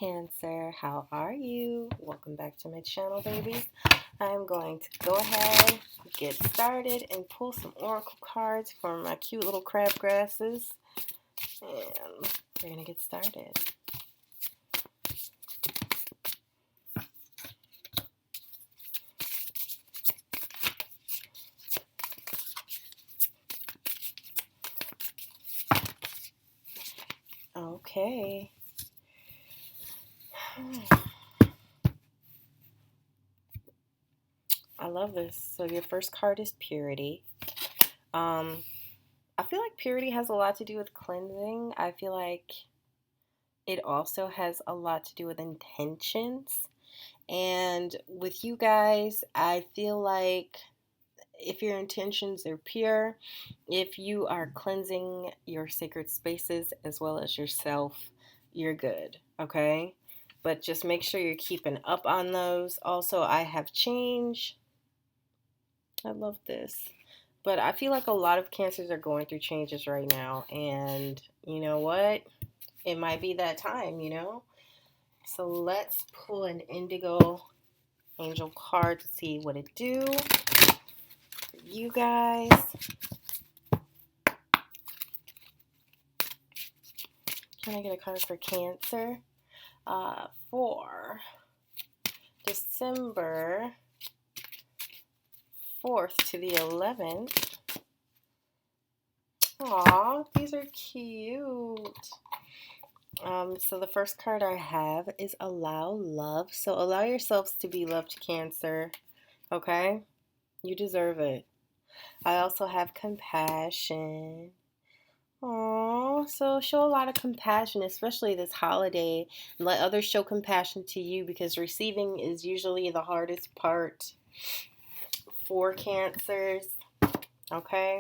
Cancer. How are you? Welcome back to my channel, babies. I'm going to go ahead, get started, and pull some oracle cards for my cute little crabgrasses. And we're going to get started. Okay. I love this. So your first card is purity. I feel like purity has a lot to do with cleansing. I feel like it also has a lot to do with intentions. And with you guys, I feel like if your intentions are pure, if you are cleansing your sacred spaces as well as yourself, you're good, okay? But just make sure you're keeping up on those. Also, I have change. I love this. But I feel like a lot of Cancers are going through changes right now. And you know what? It might be that time, you know? So let's pull an indigo angel card to see what it do. You guys. Can I get a card for Cancer? For December 4th to the 11th. Aw, these are cute. So the first card I have is allow love. So allow yourselves to be loved, Cancer. Okay? You deserve it. I also have compassion. Oh, so show a lot of compassion, especially this holiday. Let others show compassion to you because receiving is usually the hardest part for Cancers. Okay?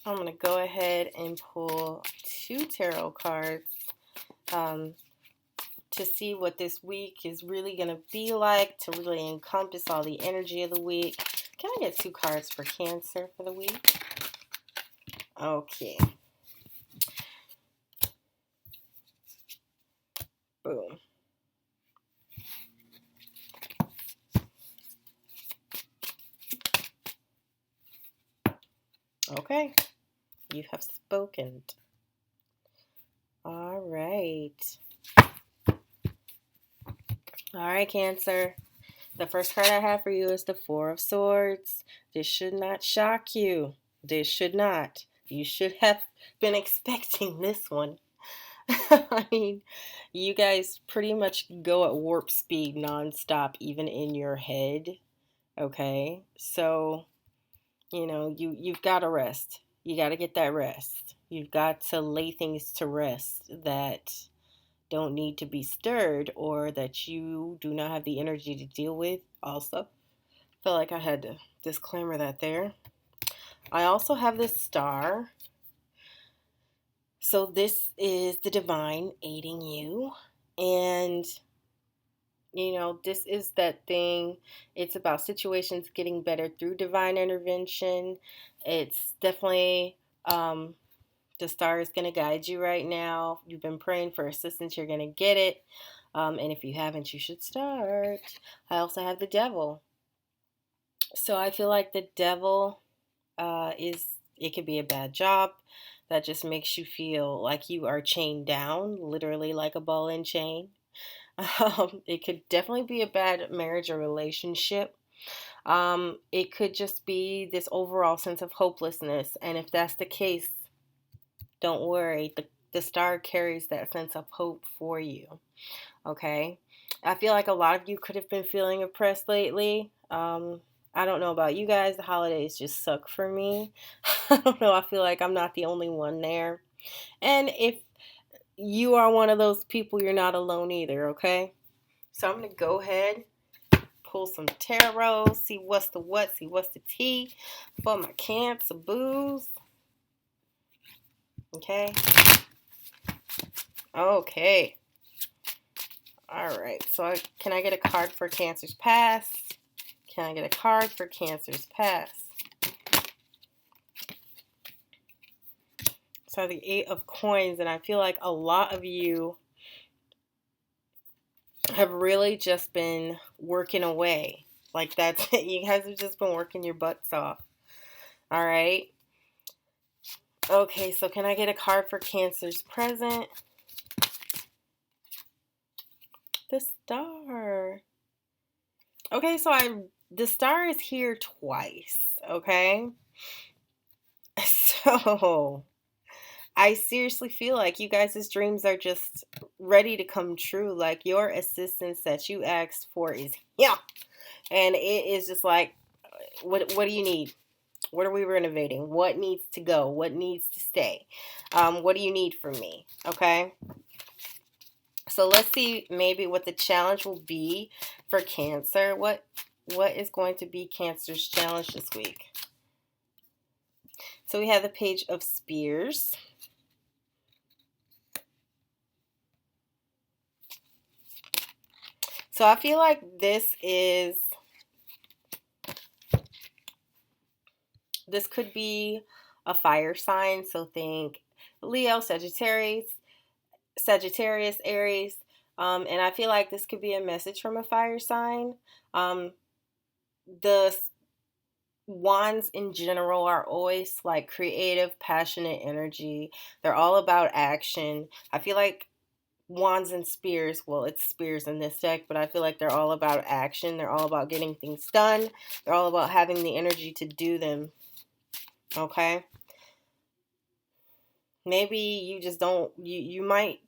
I'm going to go ahead and pull 2 tarot cards to see what this week is really going to be like, to really encompass all the energy of the week. Can I get 2 cards for Cancer for the week? Okay. Boom. Okay. You have spoken. All right. All right, Cancer. The first card I have for you is the 4 of Swords. This should not shock you. This should not. You should have been expecting this one. I mean, you guys pretty much go at warp speed nonstop, even in your head. Okay? So, you know, you've got to rest. You got to get that rest. You've got to lay things to rest that don't need to be stirred or that you do not have the energy to deal with. Also, feel like I had to disclaimer that there. I also have this star. So this is the divine aiding you. And, you know, this is that thing. It's about situations getting better through divine intervention. It's definitely the star is going to guide you right now. You've been praying for assistance. You're going to get it. And if you haven't, you should start. I also have the devil. So I feel like the devil it could be a bad job that just makes you feel like you are chained down, literally like a ball and chain. It could definitely be a bad marriage or relationship. It could just be this overall sense of hopelessness. And if that's the case, don't worry. The star carries that sense of hope for you. Okay? I feel like a lot of you could have been feeling oppressed lately. I don't know about you guys. The holidays just suck for me. I don't know. I feel like I'm not the only one there. And if you are one of those people, you're not alone either, okay? So I'm going to go ahead, pull some tarot, see what's the what, see what's the tea for my Cancer boos. Okay? Okay. All right. So can I get a card for Cancer's past? Can I get a card for Cancer's past? So the Eight of Coins, and I feel like a lot of you have really just been working away. Like that's it. You guys have just been working your butts off. All right. Okay, so can I get a card for Cancer's present? The Star. Okay, so the Star is here twice, okay? So I seriously feel like you guys' dreams are just ready to come true. Like your assistance that you asked for is here. And it is just like, what do you need? What are we renovating? What needs to go? What needs to stay? What do you need from me? Okay. So let's see maybe what the challenge will be for Cancer. What is going to be Cancer's challenge this week? So we have the Page of Spears. So I feel like this could be a fire sign. So think Leo, Sagittarius, Aries. And I feel like this could be a message from a fire sign. The wands in general are always like creative, passionate energy. They're all about action. I feel like wands and spears, well, it's spears in this deck, but I feel like they're all about action. They're all about getting things done. They're all about having the energy to do them. Okay? Maybe you just don't, you might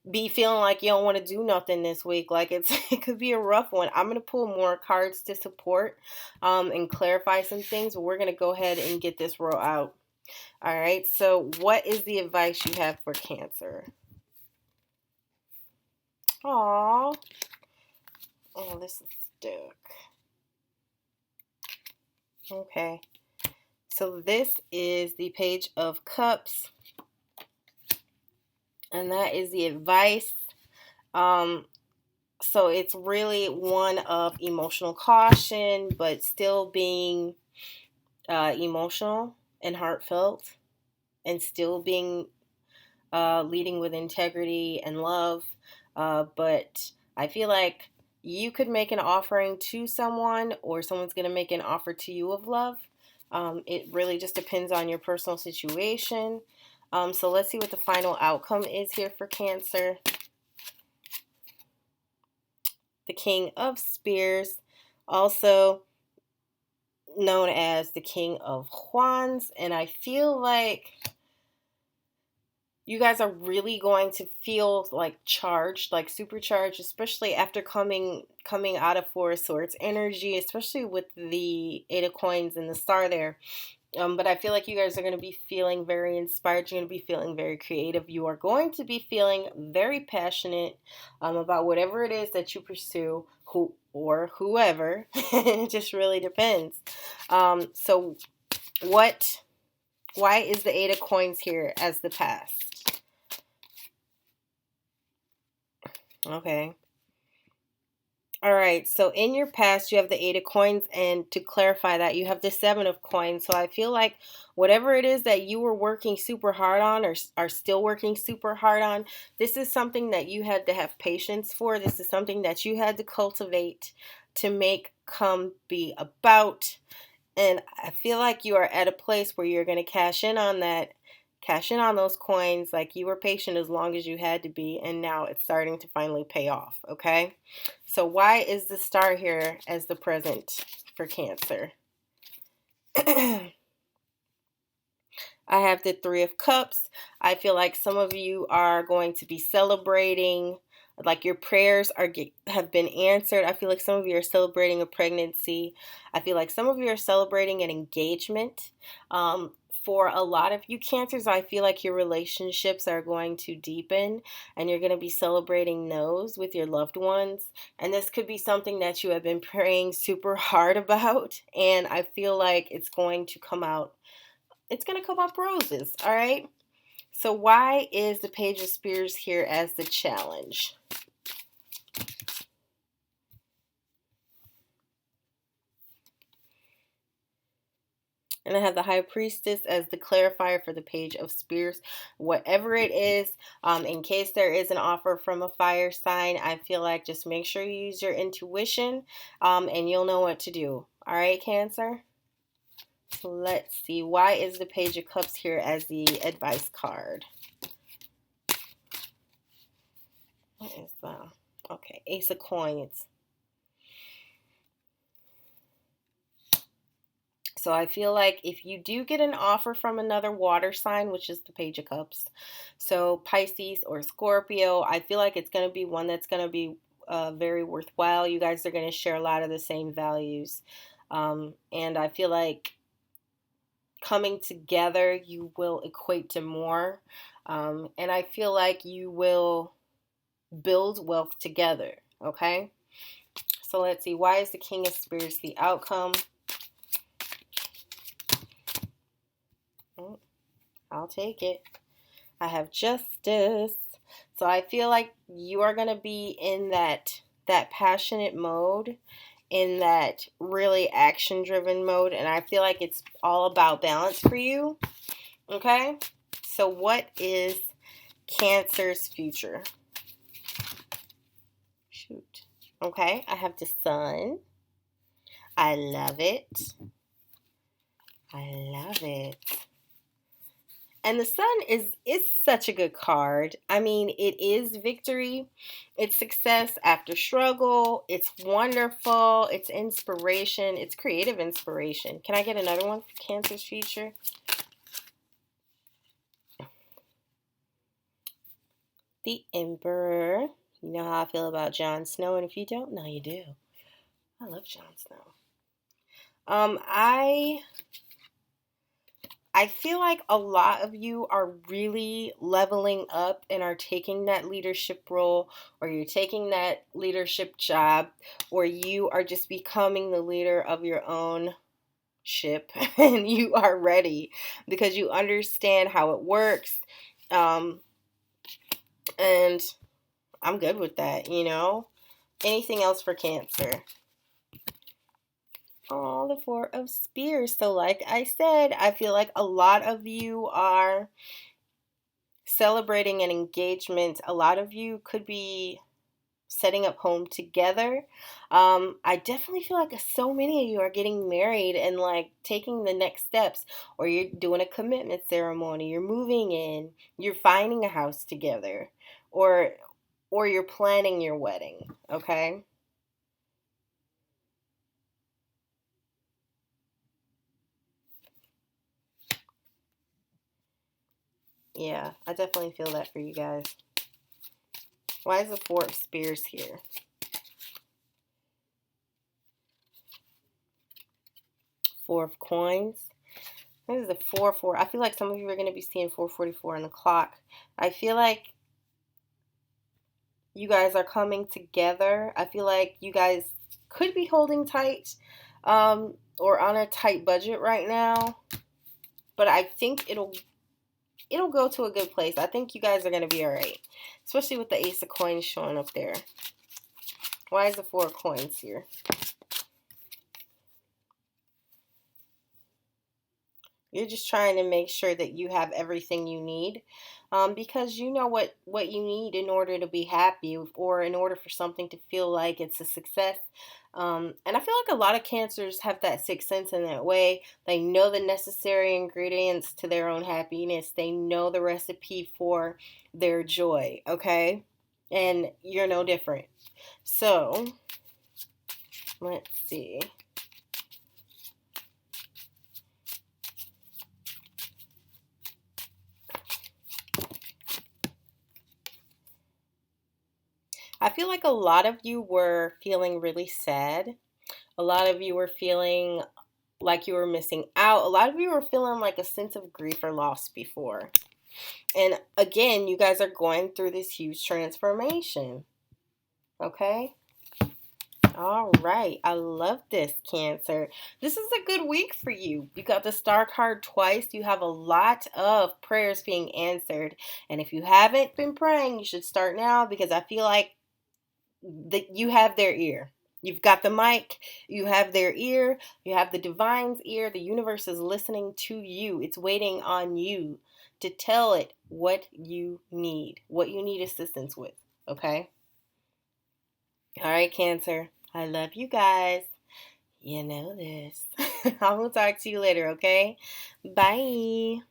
be feeling like you don't want to do nothing this week. Like it could be a rough one. I'm going to pull more cards to support and clarify some things, but we're going to go ahead and get this roll out. All right, so what is the advice you have for Cancer? Aww. Oh, this is stuck. Okay. So this is the Page of Cups. And that is the advice. So it's really one of emotional caution, but still being emotional and heartfelt, and still being leading with integrity and love. But I feel like you could make an offering to someone, or someone's going to make an offer to you of love. It really just depends on your personal situation. So let's see what the final outcome is here for Cancer. The King of Spears, also known as the King of Wands. And I feel like you guys are really going to feel like charged, like supercharged, especially after coming out of Four of Swords energy, especially with the Eight of Coins and the Star there. But I feel like you guys are going to be feeling very inspired. You're going to be feeling very creative. You are going to be feeling very passionate about whatever it is that you pursue, whoever. It just really depends. So why is the Eight of Coins here as the past? Okay. All right, so in your past, you have the Eight of Coins, and to clarify that, you have the Seven of Coins. So I feel like whatever it is that you were working super hard on, or are still working super hard on, this is something that you had to have patience for. This is something that you had to cultivate to make come be about. And I feel like you are at a place where you're going to cash in on those coins. Like you were patient as long as you had to be, and now it's starting to finally pay off, okay? So why is the Star here as the present for Cancer? I have the Three of Cups. I feel like some of you are going to be celebrating, like your prayers have been answered. I feel like some of you are celebrating a pregnancy. I feel like some of you are celebrating an engagement. For a lot of you Cancers, I feel like your relationships are going to deepen, and you're going to be celebrating those with your loved ones. And this could be something that you have been praying super hard about, and I feel like it's going to come out. It's going to come up roses, all right? So why is the Page of Spears here as the challenge? And I have the High Priestess as the clarifier for the Page of Spears. Whatever it is, in case there is an offer from a fire sign, I feel like just make sure you use your intuition, and you'll know what to do. All right, Cancer? So let's see. Why is the Page of Cups here as the advice card? What is that? Okay, Ace of Coins. So I feel like if you do get an offer from another water sign, which is the Page of Cups, so Pisces or Scorpio, I feel like it's going to be one that's going to be very worthwhile. You guys are going to share a lot of the same values. And I feel like coming together, you will equate to more. And I feel like you will build wealth together. Okay? So let's see. Why is the King of Spears the outcome? I'll take it. I have Justice. So I feel like you are going to be in that passionate mode, in that really action driven mode, and I feel like it's all about balance for you. Okay? So what is Cancer's future? Shoot. Okay, I have the Sun. I love it. I love it. And the Sun is such a good card. I mean, it is victory. It's success after struggle. It's wonderful. It's inspiration. It's creative inspiration. Can I get another one for Cancer's future? The Emperor. You know how I feel about Jon Snow, and if you don't know, you do. I love Jon Snow. I feel like a lot of you are really leveling up and are taking that leadership role, or you're taking that leadership job, or you are just becoming the leader of your own ship and you are ready because you understand how it works. And I'm good with that, you know. Anything else for Cancer? Oh, the Four of Spears. So like I said, I feel like a lot of you are celebrating an engagement. A lot of you could be setting up home together. I definitely feel like so many of you are getting married and like taking the next steps, or you're doing a commitment ceremony, you're moving in, you're finding a house together, or you're planning your wedding, okay? Yeah, I definitely feel that for you guys. Why is the Four of Spears here? Four of Coins. This is a 4-4. I feel like some of you are going to be seeing 444 on the clock. I feel like you guys are coming together. I feel like you guys could be holding tight, or on a tight budget right now. But I think it'll go to a good place. I think you guys are going to be all right. Especially with the Ace of Coins showing up there. Why is the Four of Coins here? You're just trying to make sure that you have everything you need, because you know what you need in order to be happy, or in order for something to feel like it's a success. And I feel like a lot of Cancers have that sixth sense in that way. They know the necessary ingredients to their own happiness. They know the recipe for their joy, okay? And you're no different. So, let's see. I feel like a lot of you were feeling really sad. A lot of you were feeling like you were missing out. A lot of you were feeling like a sense of grief or loss before. And again, you guys are going through this huge transformation. Okay? All right. I love this, Cancer. This is a good week for you. You got the Star card twice. You have a lot of prayers being answered. And if you haven't been praying, you should start now, because I feel like that you have their ear. You've got the mic, you have their ear, you have the divine's ear. The universe is listening to you. It's waiting on you to tell it what you need assistance with. Okay? All right, Cancer. I love you guys. You know this. I will talk to you later, okay? Bye.